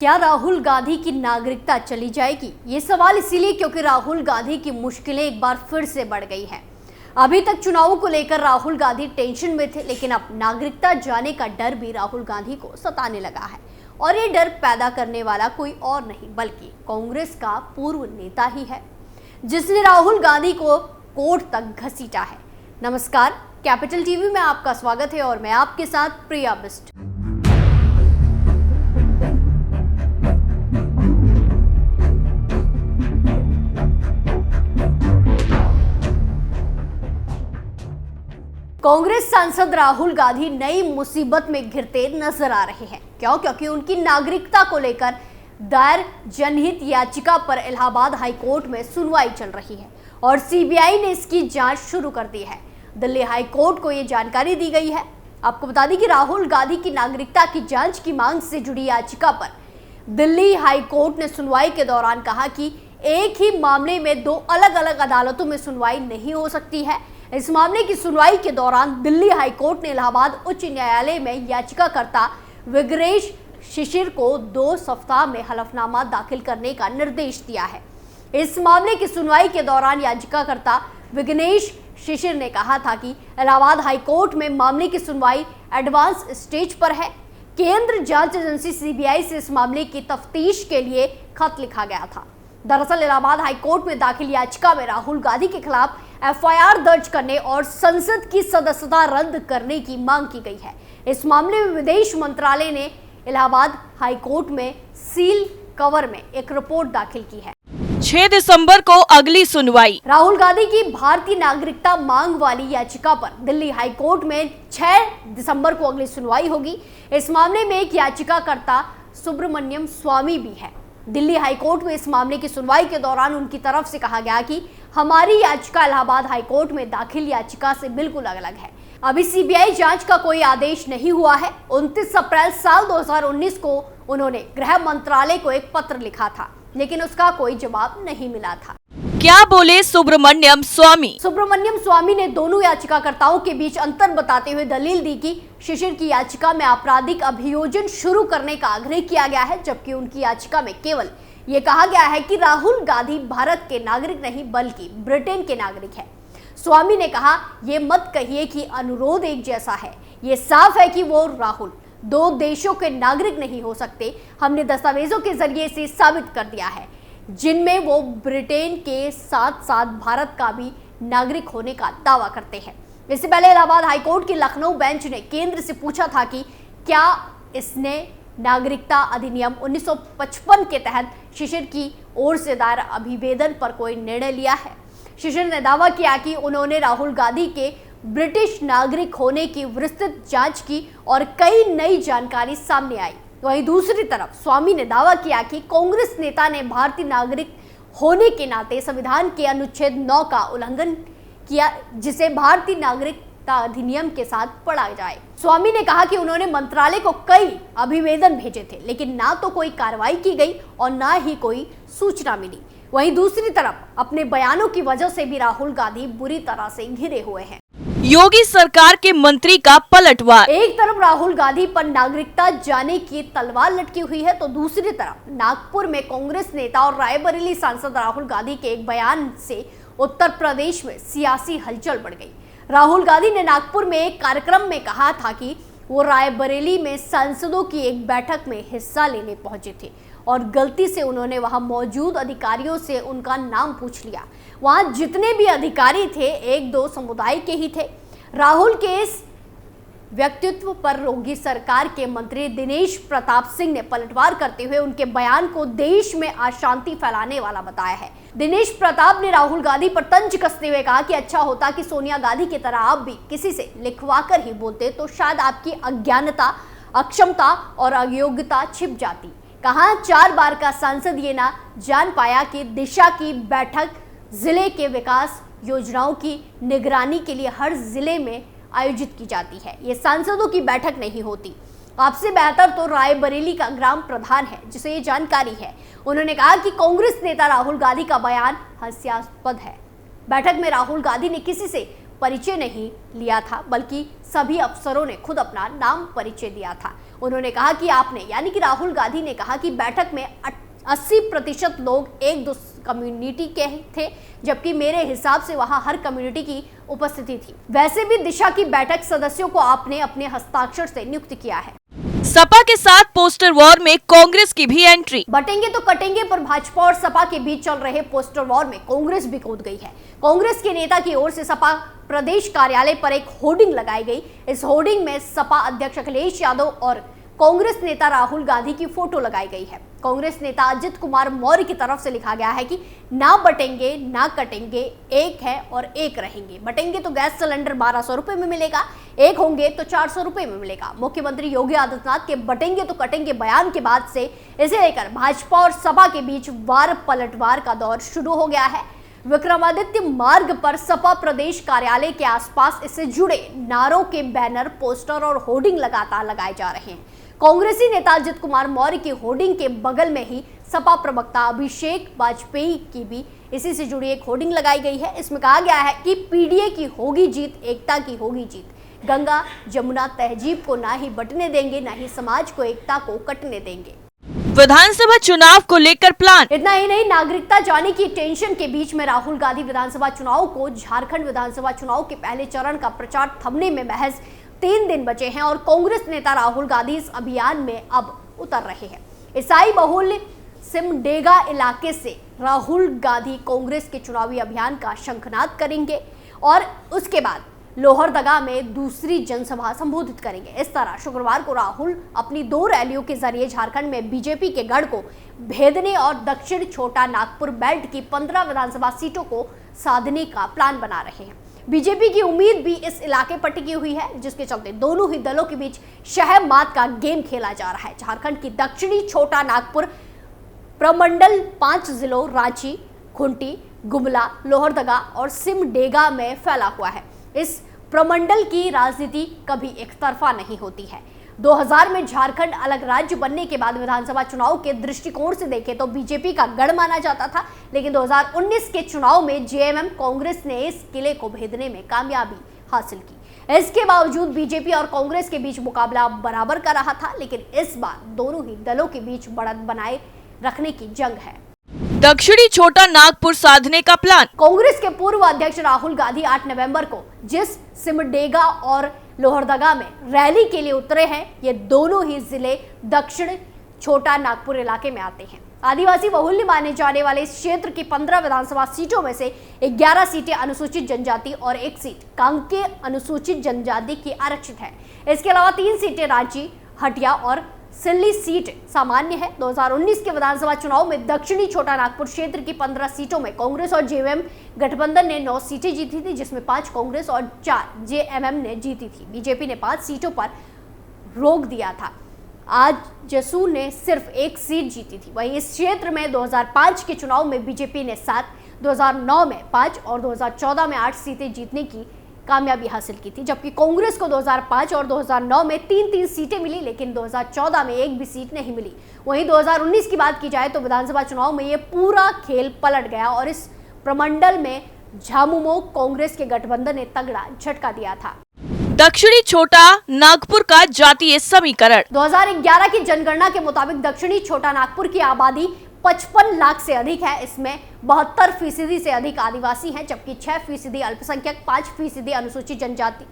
क्या राहुल गांधी की नागरिकता चली जाएगी? ये सवाल इसीलिए क्योंकि राहुल गांधी की मुश्किलें एक बार फिर से बढ़ गई हैं। अभी तक चुनावों को लेकर राहुल गांधी टेंशन में थे, लेकिन अब नागरिकता जाने का डर भी राहुल गांधी को सताने लगा है। और ये डर पैदा करने वाला कोई और नहीं बल्कि कांग्रेस का पूर्व नेता ही है, जिसने राहुल गांधी को कोर्ट तक घसीटा है। नमस्कार, कैपिटल टीवी में आपका स्वागत है और मैं आपके साथ प्रिया बिस्ट। कांग्रेस सांसद राहुल गांधी नई मुसीबत में घिरते नजर आ रहे हैं। क्यों? क्योंकि उनकी नागरिकता को लेकर दायर जनहित याचिका पर इलाहाबाद हाई कोर्ट में सुनवाई चल रही है और सीबीआई ने इसकी जांच शुरू कर दी है। दिल्ली हाई कोर्ट को यह जानकारी दी गई है। आपको बता दें कि राहुल गांधी की नागरिकता की जांच की मांग से जुड़ी याचिका पर दिल्ली हाई कोर्ट ने सुनवाई के दौरान कहा कि एक ही मामले में दो अलग अलग अदालतों में सुनवाई नहीं हो सकती है। इस मामले की सुनवाई के दौरान दिल्ली हाई कोर्ट ने इलाहाबाद उच्च न्यायालय में याचिकाकर्ता विग्नेश शिशिर को 2 सप्ताह में हलफनामा दाखिल करने का निर्देश दिया है। इस मामले की सुनवाई के दौरान याचिकाकर्ता विग्नेश शिशिर ने कहा था कि इलाहाबाद हाई कोर्ट में मामले की सुनवाई एडवांस स्टेज पर है। केंद्र जांच एजेंसी सीबीआई से इस मामले की तफ्तीश के लिए खत लिखा गया था। दरअसल इलाहाबाद हाई कोर्ट में दाखिल याचिका में राहुल गांधी के खिलाफ एफआईआर दर्ज करने और संसद की सदस्यता रद्द करने की मांग की गई है। इस मामले में विदेश मंत्रालय ने इलाहाबाद हाई कोर्ट में सील कवर में एक रिपोर्ट दाखिल की है। 6 दिसंबर को अगली सुनवाई। राहुल गांधी की भारतीय नागरिकता मांग वाली याचिका पर दिल्ली हाई कोर्ट में 6 दिसंबर को अगली सुनवाई होगी। इस मामले में एक याचिकाकर्ता सुब्रमण्यम स्वामी भी है। दिल्ली हाई कोर्ट में इस मामले की सुनवाई के दौरान उनकी तरफ से कहा गया कि हमारी याचिका इलाहाबाद हाई कोर्ट में दाखिल याचिका से बिल्कुल अलग है। अभी सीबीआई जांच का कोई आदेश नहीं हुआ है। 29 अप्रैल साल 2019 को उन्होंने गृह मंत्रालय को एक पत्र लिखा था, लेकिन उसका कोई जवाब नहीं मिला था। क्या बोले सुब्रमण्यम स्वामी? सुब्रमण्यम स्वामी ने दोनों याचिकाकर्ताओं के बीच अंतर बताते हुए दलील दी कि शिशिर की याचिका में आपराधिक अभियोजन शुरू करने का आग्रह किया गया है, जबकि उनकी याचिका में केवल ये कहा गया है कि राहुल गांधी भारत के नागरिक नहीं बल्कि ब्रिटेन के नागरिक है। स्वामी ने कहा, ये मत कहिए कि अनुरोध एक जैसा है। ये साफ है कि वो राहुल 2 देशों के नागरिक नहीं हो सकते। हमने दस्तावेजों के जरिए इसे साबित कर दिया है, जिनमें वो ब्रिटेन के साथ साथ भारत का भी नागरिक होने का दावा करते हैं। इससे पहले इलाहाबाद हाईकोर्ट की लखनऊ बेंच ने केंद्र से पूछा था कि क्या इसने नागरिकता अधिनियम 1955 के तहत शिशिर की ओर से दायर अभिवेदन पर कोई निर्णय लिया है। शिशिर ने दावा किया कि उन्होंने राहुल गांधी के ब्रिटिश नागरिक होने की विस्तृत जांच की और कई नई जानकारी सामने आई। वहीं दूसरी तरफ स्वामी ने दावा किया कि कांग्रेस नेता ने भारतीय नागरिक होने के नाते संविधान के अनुच्छेद 9 का उल्लंघन किया, जिसे भारतीय नागरिकता अधिनियम के साथ पढ़ा जाए। स्वामी ने कहा कि उन्होंने मंत्रालय को कई अभिवेदन भेजे थे, लेकिन ना तो कोई कार्रवाई की गई और ना ही कोई सूचना मिली। वहीं दूसरी तरफ अपने बयानों की वजह से भी राहुल गांधी बुरी तरह से घिरे हुए हैं। योगी सरकार के मंत्री का पलटवार। एक तरफ राहुल गांधी पर नागरिकता जाने की तलवार लटकी हुई है, तो दूसरी तरफ नागपुर में कांग्रेस नेता और रायबरेली सांसद राहुल गांधी के एक बयान से उत्तर प्रदेश में सियासी हलचल बढ़ गई। राहुल गांधी ने नागपुर में एक कार्यक्रम में कहा था कि वो रायबरेली में सांसदों की एक बैठक में हिस्सा लेने पहुंचे थे और गलती से उन्होंने वहां मौजूद अधिकारियों से उनका नाम पूछ लिया। वहां जितने भी अधिकारी थे 1-2 समुदाय के ही थे। राहुल के इस व्यक्तित्व पर योगी सरकार के मंत्री दिनेश प्रताप सिंह ने पलटवार करते हुए उनके बयान को देश में अशांति फैलाने वाला बताया है। दिनेश प्रताप ने राहुल गांधी पर तंज कसते हुए कहा कि अच्छा होता कि सोनिया गांधी की तरह आप भी किसी से लिखवाकर ही बोलते, तो शायद आपकी अज्ञानता, अक्षमता और अयोग्यता छिप जाती। कहा 4 बार का सांसद ये ना जान पाया कि दिशा की बैठक जिले के विकास योजनाओं की निगरानी के लिए हर जिले में आयोजित की जाती है। ये सांसदों की बैठक नहीं होती। आपसे बेहतर तो रायबरेली का ग्राम प्रधान है, जिसे ये जानकारी है। उन्होंने कहा कि कांग्रेस नेता राहुल गांधी का बयान हास्यास्पद है। बैठक में राहुल गांधी ने किसी से परिचय नहीं लिया था, बल्कि सभी अफसरों ने खुद अपना नाम परिचय दिया था। उन्होंने कहा कि आपने यानी कि राहुल गांधी ने कहा कि बैठक में 80% लोग एक दो कम्युनिटी के थे, जबकि मेरे हिसाब से वहां हर कम्युनिटी की उपस्थिति थी। वैसे भी दिशा की बैठक सदस्यों को आपने अपने हस्ताक्षर से नियुक्त किया है। सपा के साथ पोस्टर वॉर में कांग्रेस की भी एंट्री। बटेंगे तो कटेंगे पर भाजपा और सपा के बीच चल रहे पोस्टर वॉर में कांग्रेस भी कूद गई है। कांग्रेस के नेता की ओर से सपा प्रदेश कार्यालय पर एक होर्डिंग लगाई गई। इस होर्डिंग में सपा अध्यक्ष अखिलेश यादव और कांग्रेस नेता राहुल गांधी की फोटो लगाई गई है। कांग्रेस नेता अजित कुमार मौर्य की तरफ से लिखा गया है कि ना बटेंगे ना कटेंगे, एक है और एक रहेंगे। बटेंगे तो गैस सिलेंडर 1200 रुपए में मिलेगा, एक होंगे तो 400 रुपए में मिलेगा। मुख्यमंत्री योगी आदित्यनाथ के बटेंगे तो कटेंगे बयान के बाद से इसे लेकर भाजपा और सपा के बीच वार पलटवार का दौर शुरू हो गया है। विक्रमादित्य मार्ग पर सपा प्रदेश कार्यालय के आसपास इससे जुड़े नारों के बैनर, पोस्टर और होर्डिंग लगातार लगाए जा रहे हैं। कांग्रेसी नेता अजित कुमार मौर्य की होर्डिंग के बगल में ही सपा प्रवक्ता अभिषेक वाजपेयी की भी इसी से जुड़ी एक होर्डिंग लगाई गई है। इसमें कहा गया है कि पीडीए की होगी जीत, एकता की होगी जीत। गंगा जमुना तहजीब को ना ही बटने देंगे, ना ही समाज को एकता को कटने देंगे। विधानसभा चुनाव को लेकर प्लान। इतना ही नहीं, नागरिकता जाने की टेंशन के बीच में राहुल गांधी विधानसभा चुनाव को झारखंड विधानसभा चुनाव के पहले चरण का प्रचार थमने में महज 3 दिन बचे हैं और कांग्रेस नेता राहुल गांधी इस अभियान में अब उतर रहे हैं। ईसाई बहुल सिमडेगा इलाके से राहुल गांधी कांग्रेस के चुनावी अभियान का शंखनाद करेंगे और उसके बाद लोहरदगा में दूसरी जनसभा संबोधित करेंगे। इस तरह शुक्रवार को राहुल अपनी 2 रैलियों के जरिए झारखंड में बीजेपी के गढ़ को भेदने और दक्षिण छोटा नागपुर बेल्ट की 15 विधानसभा सीटों को साधने का प्लान बना रहे हैं। बीजेपी की उम्मीद भी इस इलाके पर टिकी हुई है, जिसके चलते दोनों ही दलों के बीच शह मात का गेम खेला जा रहा है। झारखंड की दक्षिणी छोटा नागपुर प्रमंडल 5 जिलों रांची, खूंटी, गुमला, लोहरदगा और सिमडेगा में फैला हुआ है। इस प्रमंडल की राजनीति कभी एक तरफा नहीं होती है। 2000 में झारखंड अलग राज्य बनने के बाद विधानसभा चुनाव के दृष्टिकोण से देखें तो बीजेपी का गढ़ माना जाता था, लेकिन 2019 के चुनाव में जेएमएम कांग्रेस ने इस किले को भेदने में कामयाबी हासिल की। इसके बावजूद बीजेपी और कांग्रेस के बीच मुकाबला बराबर का रहा था, लेकिन इस बार दोनों ही दलों के बीच बढ़त बनाए रखने की जंग है। दक्षिणी छोटा नागपुर साधने का प्लान। कांग्रेस के पूर्व अध्यक्ष राहुल गांधी 8 नवंबर को जिस सिमडेगा और लोहरदगा में रैली के लिए उतरे हैं, ये दोनों ही जिले दक्षिण छोटा नागपुर इलाके में आते हैं। आदिवासी बहुल्य माने जाने वाले इस क्षेत्र की 15 विधानसभा सीटों में से 11 सीटें अनुसूचित जनजाति और 1 सीट कांके अनुसूचित जनजाति की आरक्षित है। इसके अलावा 3 सीटें रांची, हटिया और सिल्ली सीट सामान्य है। 2019 के विधानसभा चुनाव में दक्षिणी छोटा नागपुर क्षेत्र की 15 सीटों में कांग्रेस और जेएमएम गठबंधन ने 9 सीटें जीती थी, जिसमें 5 कांग्रेस और 4 जेएमएम ने जीती थी। बीजेपी ने 5 सीटों पर रोक दिया था। आज जसूर ने सिर्फ 1 सीट जीती थी। वहीं इस क्षेत्र में 2005 के चुनाव में बीजेपी ने 7, 2009 में 5 और 2014 में 8 सीटें जीतने की कामयाबी हासिल की थी, जबकि कांग्रेस को 2005 और 2009 में 3-3 सीटें मिली, लेकिन 2014 में एक भी सीट नहीं मिली। वहीं 2019 की बात की जाए तो विधानसभा चुनाव में ये पूरा खेल पलट गया और इस प्रमंडल में झामुमो कांग्रेस के गठबंधन ने तगड़ा झटका दिया था। दक्षिणी छोटा नागपुर का जातीय समीकरण। 2011 की जनगणना के मुताबिक दक्षिणी छोटा नागपुर की आबादी 55 लाख से अधिक है। इसमें 72% से अधिक आदिवासी हैं, जबकि 6% अल्पसंख्यक, 5% अनुसूचित जनजाति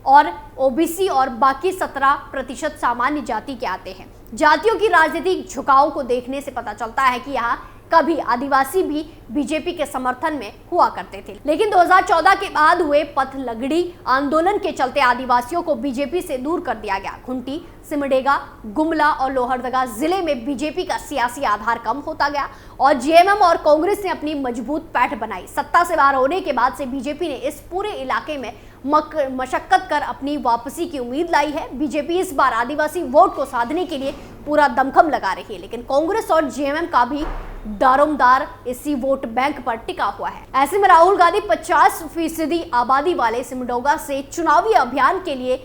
और ओबीसी और बाकी 17% सामान्य जाति के आते हैं। जातियों की राजनीतिक झुकाव को देखने से पता चलता है कि यहाँ कभी आदिवासी भी बीजेपी के समर्थन में हुआ करते थे, लेकिन 2014 के बाद हुए पथ लगड़ी आंदोलन के चलते आदिवासियों को बीजेपी से दूर कर दिया गया। खूंटी, सिमडेगा, गुमला और लोहरदगा जिले में बीजेपी का सियासी आधार कम होता गया और जेएमएम और कांग्रेस ने अपनी मजबूत पैठ बनाई। सत्ता से बाहर होने के बाद से बीजेपी ने इस पूरे इलाके में मशक्कत कर अपनी वापसी की उम्मीद लाई है। बीजेपी इस बार आदिवासी वोट को साधने के लिए पूरा दमखम लगा रही है, लेकिन कांग्रेस और जेएमएम का भी दारोमदार इसी वोट बैंक पर टिका हुआ है। ऐसे में राहुल गांधी 50% आबादी वाले सिमडेगा से चुनावी अभियान के लिए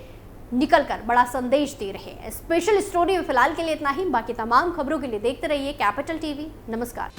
निकलकर बड़ा संदेश दे रहे हैं। स्पेशल स्टोरी में फिलहाल के लिए इतना ही। बाकी तमाम खबरों के लिए देखते रहिए कैपिटल टीवी। नमस्कार।